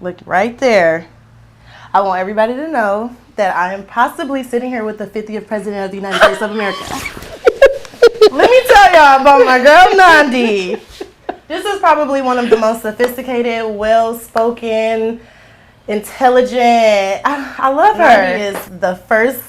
look right there. I want everybody to know that I am possibly sitting here with the 50th President of the United States of America. Let me tell y'all about my girl, Nandi. This is probably one of the most sophisticated, well-spoken, intelligent. I love her. Nandi is the first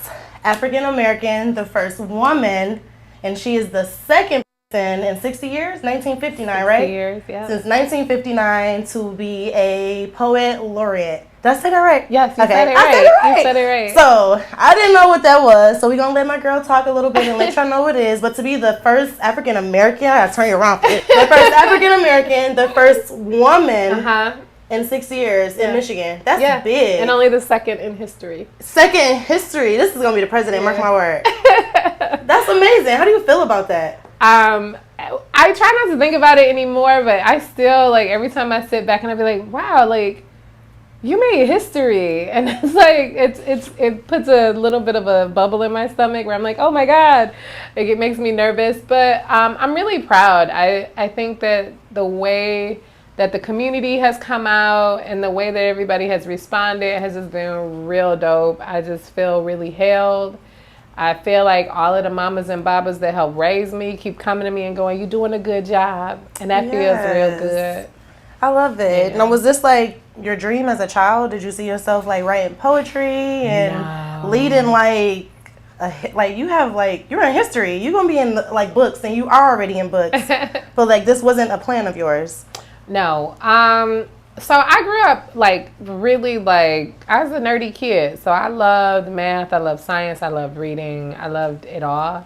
African American, the first woman, and she is the second person in 60 years, 1959, right? 60 years, yeah. Since 1959 to be a Poet Laureate. Did I say that right? Yes, you okay. said it right. I said it right. You said it right. So I didn't know what that was. So we're going to let my girl talk a little bit and let y'all know what it is. But to be the first African American, I got to turn you around. The first African American, the first woman in 6 years in Michigan. That's big. And only the second in history. Second in history. This is going to be the president, mark my word. That's amazing. How do you feel about that? I try not to think about it anymore, but I still, like, every time I sit back and I be like, wow, like, you made history. And it's like, it puts a little bit of a bubble in my stomach where I'm like, oh my God, like, it makes me nervous. But I'm really proud. I think that the way that the community has come out and the way that everybody has responded has just been real dope. I just feel really held. I feel like all of the mamas and babas that helped raise me keep coming to me and going, you're doing a good job. And that feels real good. I love it. Yeah. Now, was this like your dream as a child? Did you see yourself like writing poetry and leading like you're in history. You're going to be in like books and you are already in books. But like this wasn't a plan of yours. No. So I grew up like really like, I was a nerdy kid. So I loved math, I loved science, I loved reading, I loved it all.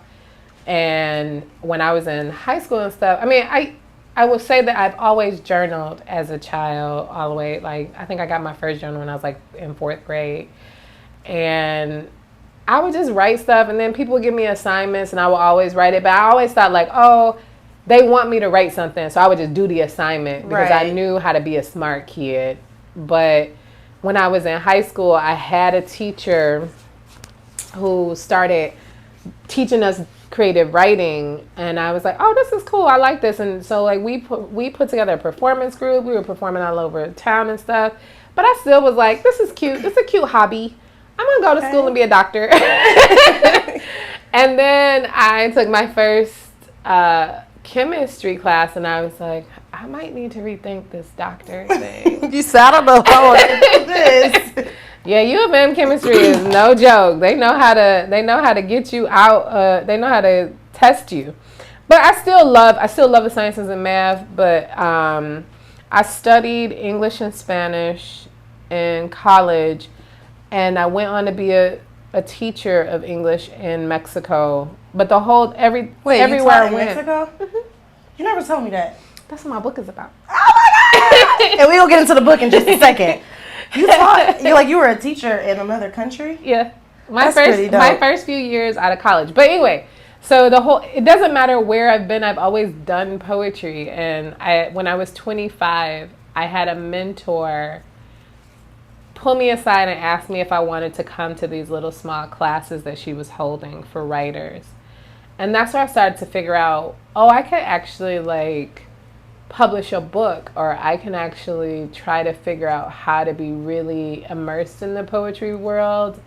And when I was in high school and stuff, I mean, I would say that I've always journaled as a child all the way. Like, I think I got my first journal when I was like in 4th grade. And I would just write stuff and then people would give me assignments and I would always write it. But I always thought like, oh, they want me to write something, so I would just do the assignment because I knew how to be a smart kid. But when I was in high school, I had a teacher who started teaching us creative writing, and I was like, oh, this is cool. I like this. And so like we put together a performance group. We were performing all over town and stuff. But I still was like, this is cute. It's a cute hobby. I'm going to go to school and be a doctor. And then I took my first chemistry class, and I was like, I might need to rethink this doctor thing. You said, I don't know how I do this. Yeah, U of M chemistry is no joke. They know how to get you out. They know how to test you. But I still love the sciences and math. But I studied English and Spanish in college, and I went on to be a teacher of English in Mexico. But the whole everywhere I went. Mexico? Mm-hmm. You never told me that. That's what my book is about. Oh my God! And we'll get into the book in just a second. You were a teacher in another country? Yeah. My first few years out of college. But anyway, so it doesn't matter where I've been, I've always done poetry. And when I was 25, I had a mentor pull me aside and ask me if I wanted to come to these little small classes that she was holding for writers. And that's where I started to figure out, oh, I could actually like publish a book, or I can actually try to figure out how to be really immersed in the poetry world.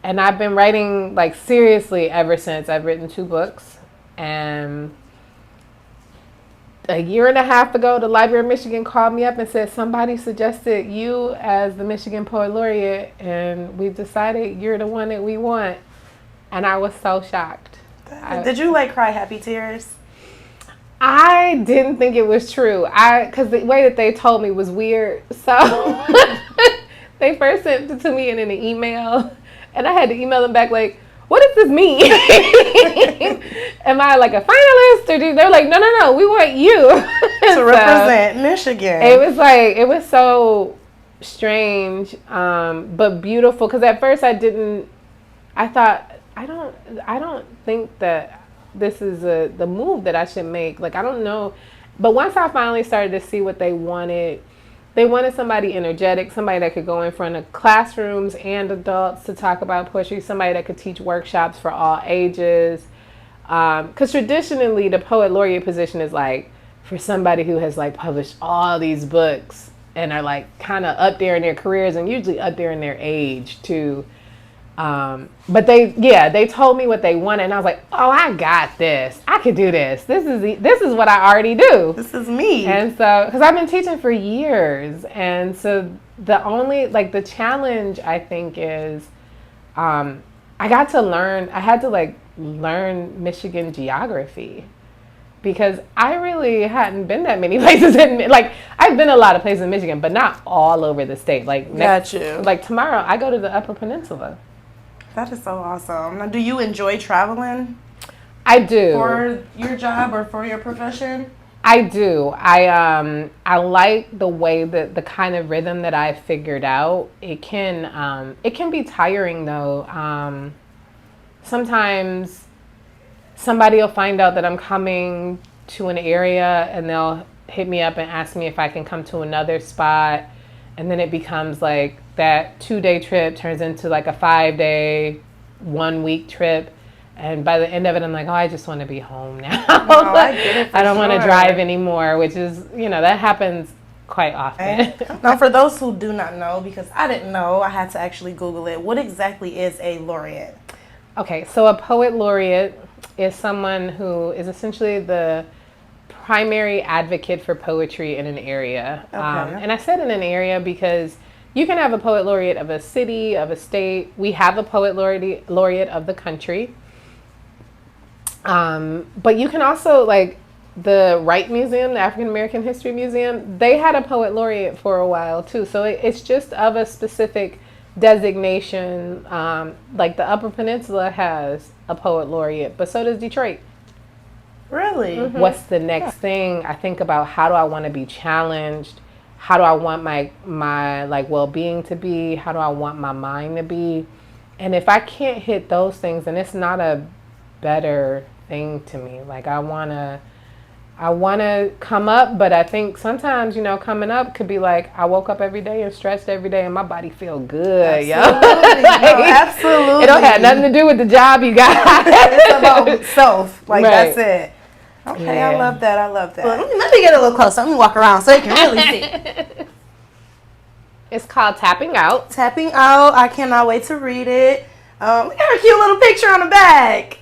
And I've been writing like seriously ever since. I've written 2 books, and a year and a half ago, the Library of Michigan called me up and said, somebody suggested you as the Michigan Poet Laureate, and we've decided you're the one that we want. And I was so shocked. Did you like cry happy tears? I didn't think it was true. Because the way that they told me was weird. So they first sent it to me in an email, and I had to email them back like, what does this mean? Am I like a finalist? Or they're like, no, we want you to represent Michigan. It was so strange, but beautiful. Because at first I thought, I don't think that this is the move that I should make. Like, I don't know. But once I finally started to see what they wanted somebody energetic, somebody that could go in front of classrooms and adults to talk about poetry, somebody that could teach workshops for all ages. Because traditionally, the Poet Laureate position is like for somebody who has like published all these books and are like kind of up there in their careers and usually up there in their age too. But they told me what they wanted, and I was like, oh, I got this. I could do this. This is what I already do. This is me. And so, because I've been teaching for years, and so the only the challenge I think is, I had to learn Michigan geography, because I really hadn't been that many places I've been a lot of places in Michigan, but not all over the state. Tomorrow I go to the Upper Peninsula. That is so awesome. Now, do you enjoy traveling? I do. For your job or for your profession? I do. I like the way that the kind of rhythm that I figured out. It can be tiring though. Sometimes somebody will find out that I'm coming to an area and they'll hit me up and ask me if I can come to another spot, and then it becomes like that 2-day trip turns into like a 5-day, 1-week trip. And by the end of it, I'm like, oh, I just want to be home now. No, I get it for I don't want to sure. drive anymore, which is, that happens quite often. Now, for those who do not know, because I didn't know, I had to actually Google it. What exactly is a laureate? Okay, so a poet laureate is someone who is essentially the primary advocate for poetry in an area. Okay. And I said in an area because you can have a poet laureate of a city, of a state. We have a poet laureate of the country. But you can also, like the Wright Museum, the African American History Museum, they had a poet laureate for a while too. So it's just of a specific designation. Like the Upper Peninsula has a poet laureate, but so does Detroit. Really? Mm-hmm. What's the next thing? I think about, how do I want to be challenged? How do I want my well-being to be? How do I want my mind to be? And if I can't hit those things, then it's not a better thing to me. Like I want to come up, but I think sometimes, coming up could be like, I woke up every day and stretched every day and my body feel good. Absolutely. Absolutely. It don't have nothing to do with the job you got. It's about self. Right. That's it. Okay, Yeah. I love that. Well, let me get a little closer. Let me walk around so you can really see. It's called Tapping Out. Tapping Out. I cannot wait to read it. We got a cute little picture on the back.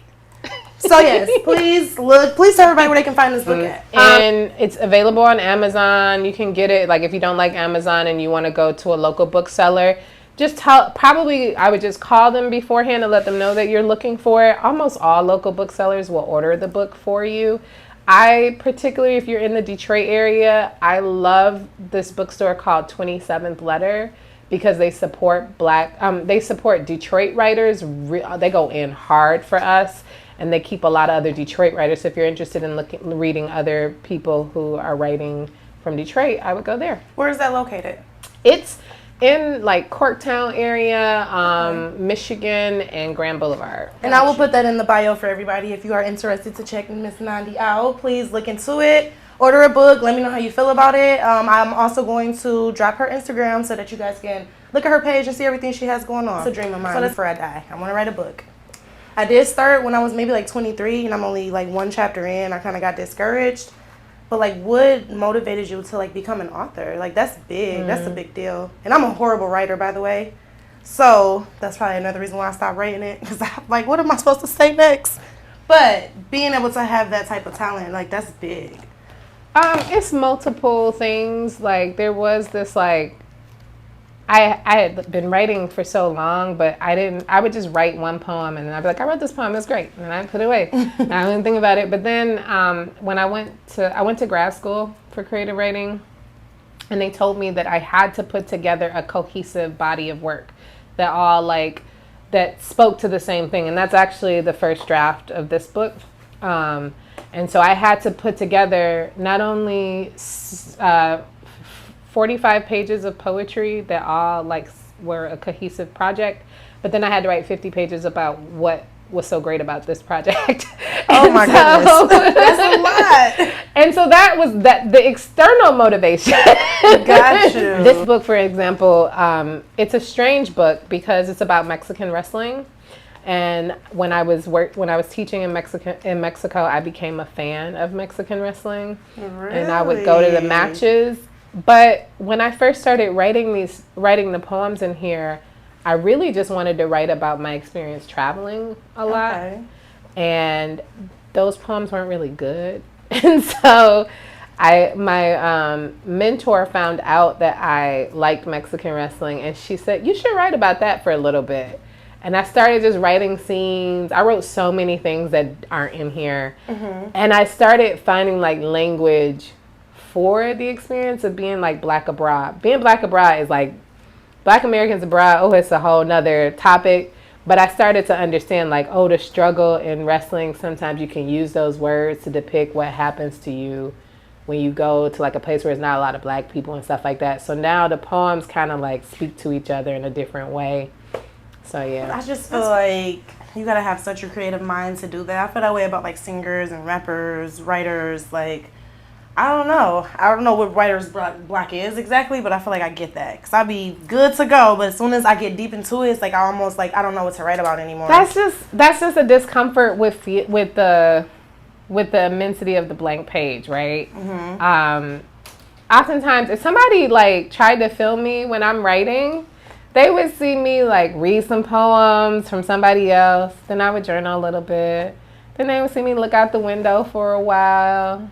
So yes, please tell everybody where they can find this book at. And it's available on Amazon. You can get it, if you don't like Amazon and you want to go to a local bookseller, I would just call them beforehand and let them know that you're looking for it. Almost all local booksellers will order the book for you. Particularly if you're in the Detroit area, I love this bookstore called 27th Letter, because they support Detroit writers. They go in hard for us, and they keep a lot of other Detroit writers. So if you're interested in reading other people who are writing from Detroit, I would go there. Where is that located? It's in Corktown area, Michigan, and Grand Boulevard. And I will put that in the bio for everybody. If you are interested to check Miss Nandi out, please look into it. Order a book. Let me know how you feel about it. I'm also going to drop her Instagram so that you guys can look at her page and see everything she has going on. It's a dream of mine. So before I die, I want to write a book. I did start when I was maybe 23, and I'm only 1 chapter in. I kind of got discouraged. But what motivated you to become an author? That's big. That's a big deal. And I'm a horrible writer, by the way. So that's probably another reason why I stopped writing it, because I'm what am I supposed to say next? But being able to have that type of talent, that's big. It's multiple things. There was this I had been writing for so long, but I would just write one poem and then I'd be like, I wrote this poem, it's great. And I put it away. I didn't think about it. But then when I went to grad school for creative writing, and they told me that I had to put together a cohesive body of work that all that spoke to the same thing. And that's actually the first draft of this book. And so I had to put together not only 45 pages of poetry that all were a cohesive project, but then I had to write 50 pages about what was so great about this project. Oh my goodness. That's a lot. And so that was the external motivation. Got you. This book, for example, it's a strange book because it's about Mexican wrestling. And when I was teaching in Mexico, I became a fan of Mexican wrestling. Really? And I would go to the matches. But when I first started writing the poems in here, I really just wanted to write about my experience traveling a lot. Okay. And those poems weren't really good. And so my mentor found out that I liked Mexican wrestling, and she said, you should write about that for a little bit. And I started just writing scenes. I wrote so many things that aren't in here. And I started finding like language for the experience of being like Black abroad. Being Black abroad is like Black Americans abroad. Oh, it's a whole nother topic. But I started to understand like, oh, the struggle in wrestling, sometimes you can use those words to depict what happens to you when you go to like a place where there's not a lot of Black people and stuff like that. So now the poems kind of like speak to each other in a different way. So yeah. I just feel like you gotta have such a creative mind to do that. I feel that way about like singers and rappers, writers. Like, I don't know what writer's block is exactly, but I feel like I get that because I'd be good to go, but as soon as I get deep into it, it's like I almost like I don't know what to write about anymore. That's just a discomfort with the immensity of the blank page, right? Oftentimes, if somebody like tried to film me when I'm writing, they would see me like read some poems from somebody else. Then I would journal a little bit. Then they would see me look out the window for a while.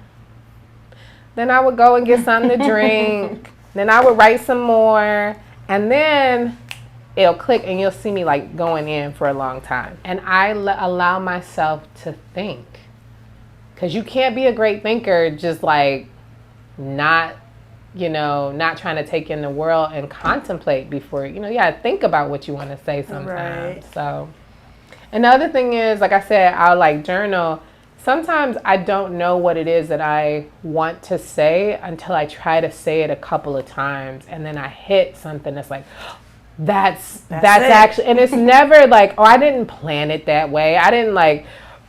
Then I would go and get something to drink. Then I would write some more. And then it'll click and you'll see me like going in for a long time. And I allow myself to think. Because you can't be a great thinker just like not trying to take in the world and contemplate before, you gotta think about what you want to say sometimes. Right. So, and the other thing is, like I said, I'll like journal. Sometimes I don't know what it is that I want to say until I try to say it a couple of times, and then I hit something that's like, that's actually, and it's never like, oh, I didn't plan it that way. I didn't like,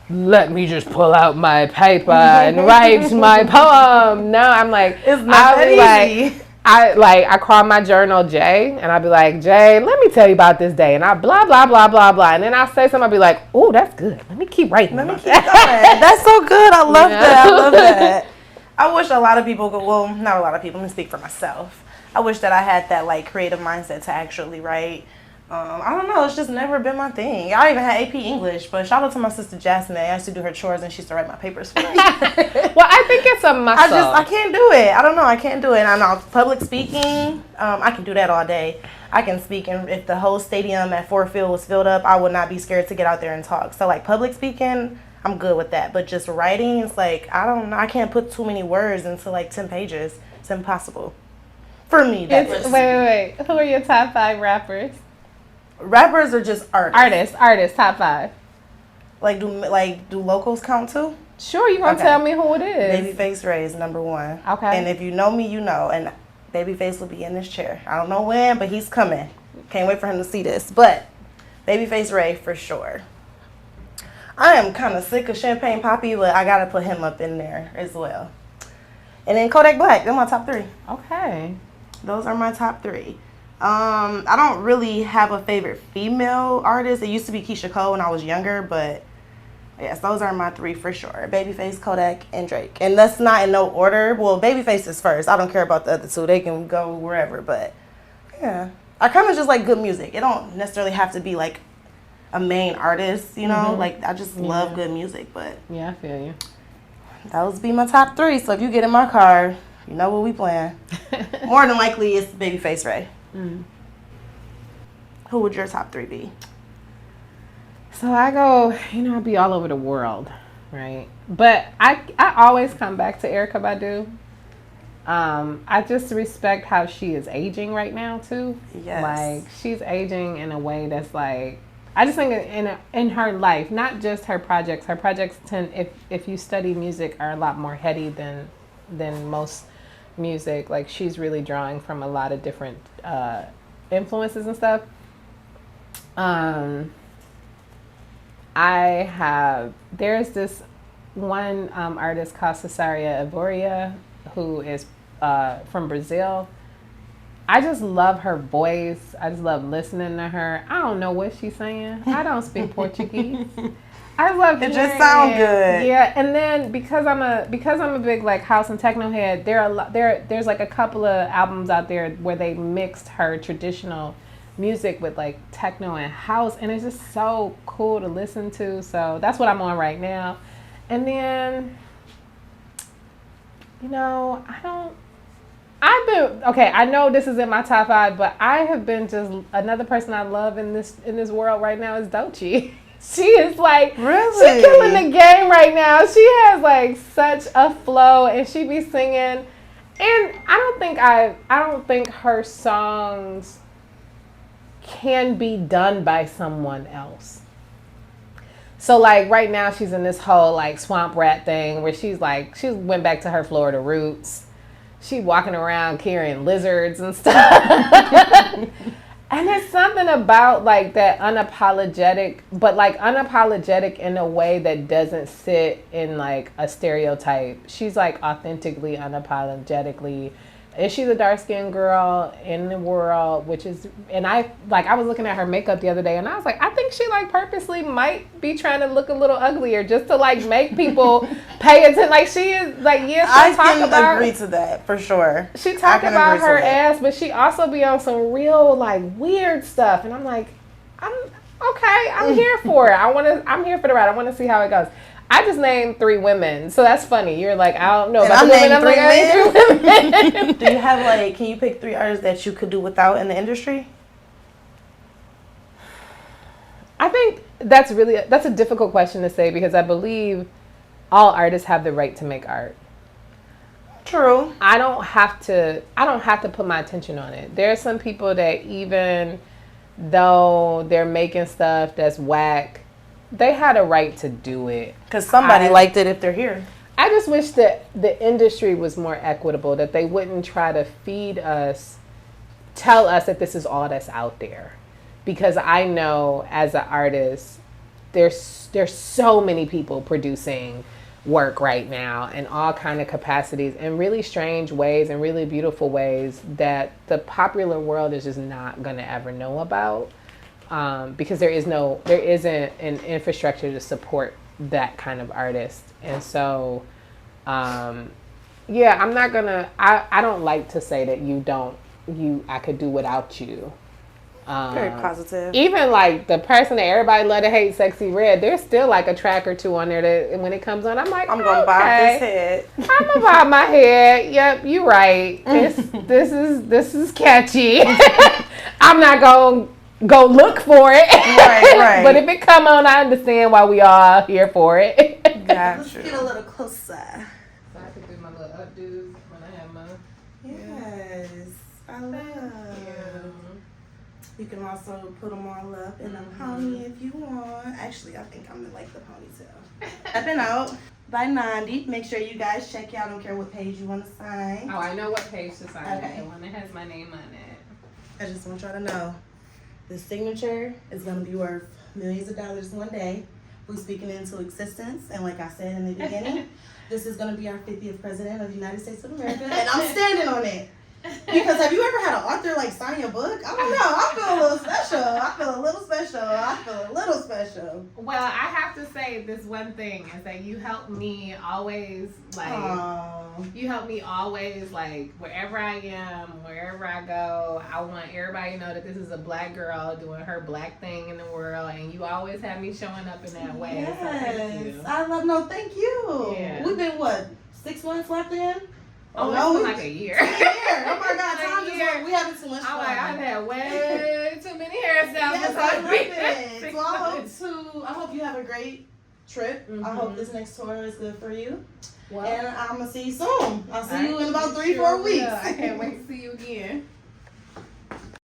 let me just pull out my paper and write my poem. No, I'm like, it's not that easy. I call my journal Jay, and I'll be like, Jay, let me tell you about this day, and I blah blah blah blah blah, and then I'll say something. I'll be like, oh, that's good. Let me keep writing. Let me keep going. That's so good. I love that. I love that. I wish a lot of people could. Well, not a lot of people. Let me speak for myself. I wish that I had that like creative mindset to actually write. I don't know. It's just never been my thing. I even had AP English, but shout out to my sister Jasmine. I used to do her chores and she used to write my papers for me. Well, I think it's a muscle. I can't do it. I don't know. I can't do it. I know public speaking. I can do that all day. I can speak, and if the whole stadium at Ford Field was filled up, I would not be scared to get out there and talk. So like public speaking, I'm good with that. But just writing, it's like I don't know. I can't put too many words into like 10 pages. It's impossible for me. Wait. Who are your top 5 rappers? Rappers are just artists. Artists, top 5. Do locals count too? Sure, you gonna tell me who it is. Babyface Ray is number 1. Okay. And if you know me, you know. And Babyface will be in this chair. I don't know when, but he's coming. Can't wait for him to see this. But Babyface Ray for sure. I am kind of sick of Champagne Poppy, but I gotta put him up in there as well. And then Kodak Black. They're my top 3. Okay. Those are my top 3. I don't really have a favorite female artist. It used to be Keisha Cole when I was younger, but yes, those are my 3 for sure. Babyface, Kodak, and Drake. And that's not in no order. Well, Babyface is first. I don't care about the other 2. They can go wherever, but yeah. I kind of just like good music. It don't necessarily have to be like a main artist, you know? Mm-hmm. Like, I just love good music, but yeah, I feel you. Those be my top 3. So if you get in my car, you know what we playing. More than likely, it's Babyface Ray. Mm. Who would your top 3 be? So I go, I'll be all over the world, right? But I always come back to Erykah Badu. I just respect how she is aging right now too. Yes. Like she's aging in a way that's like, I just think in her life, not just her projects. Her projects tend, if you study music, are a lot more heady than most music. Like she's really drawing from a lot of different influences and stuff. There's this one artist called Cesaria Evoria who is from Brazil. I just love her voice. I just love listening to her. I don't know what she's saying. I don't speak Portuguese. I love it. It Just sounds good. Yeah, and then because I'm a big like house and techno head, there's like a couple of albums out there where they mixed her traditional music with like techno and house, and it's just so cool to listen to. So that's what I'm on right now. And then, I know this is in my top 5, but I have been just another person I love in this world right now is Doechii. She is like, really? She killing the game right now. She has like such a flow, and she be singing. And I don't think her songs can be done by someone else. So like right now she's in this whole like swamp rat thing where she went back to her Florida roots. She walking around carrying lizards and stuff. And there's something about like that unapologetic, but like unapologetic in a way that doesn't sit in like a stereotype. She's like authentically, unapologetically. And she's a dark-skinned girl in the world, and I was looking at her makeup the other day, and I was like, I think she like purposely might be trying to look a little uglier just to like make people pay attention. Like she is like, I can agree to that for sure. She talk about her ass, but she also be on some real like weird stuff, and I'm like, I'm here for it. I'm here for the ride. I want to see how it goes. I just named 3 women, so that's funny. You're like, I don't know about the women. I'm like, I named 3 women. Do you have like, can you pick 3 artists that you could do without in the industry? I think that's a difficult question to say because I believe all artists have the right to make art. True. I don't have to put my attention on it. There are some people that even though they're making stuff that's whack, they had a right to do it. Because somebody liked it if they're here. I just wish that the industry was more equitable, that they wouldn't try to tell us that this is all that's out there. Because I know as an artist, there's so many people producing work right now in all kind of capacities in really strange ways and really beautiful ways that the popular world is just not going to ever know about. Because there isn't an infrastructure to support that kind of artist. And so, I'm not gonna, I don't like to say that I could do without you. Very positive. Even like the person that everybody love to hate, Sexy Red, there's still like a track or 2 on there that when it comes on, I'm like, I'm gonna bob this head. I'm gonna bob my head. Yep, you're right. This is catchy. I'm not gonna go look for it. Right. But if it come on, I understand why we all here for it. Gotcha. Let's get a little closer. So I can do my little updos when I have my... Yes. I love. You can also put them all up in a pony if you want. Actually, I think I'm gonna like the ponytail. I've been out by Nandi. Make sure you guys check out. I don't care what page you want to sign. Oh, I know what page to sign. Okay. The one that has my name on it. I just want y'all to know. This signature is going to be worth millions of dollars one day. We're speaking into existence. And like I said in the beginning, this is going to be our 50th president of the United States of America. And I'm standing on it. Because have you ever had an author like sign your book? I don't know. I feel a little special. Well, I have to say this one thing is that you help me always wherever I am, wherever I go, I want everybody to know that this is a black girl doing her black thing in the world, and you always have me showing up in that way. Yes. So thank you. Thank you. Yeah. We've been 6 months left in? Oh, no, it's like a year. Oh my God, time just went. We having too much fun. I've had way too many hairstyles. Yes, I love it. So I hope you have a great trip. Mm-hmm. I hope this next tour is good for you. Well, and I'm gonna see you soon. I'll see you in about 3-4 weeks. I can't wait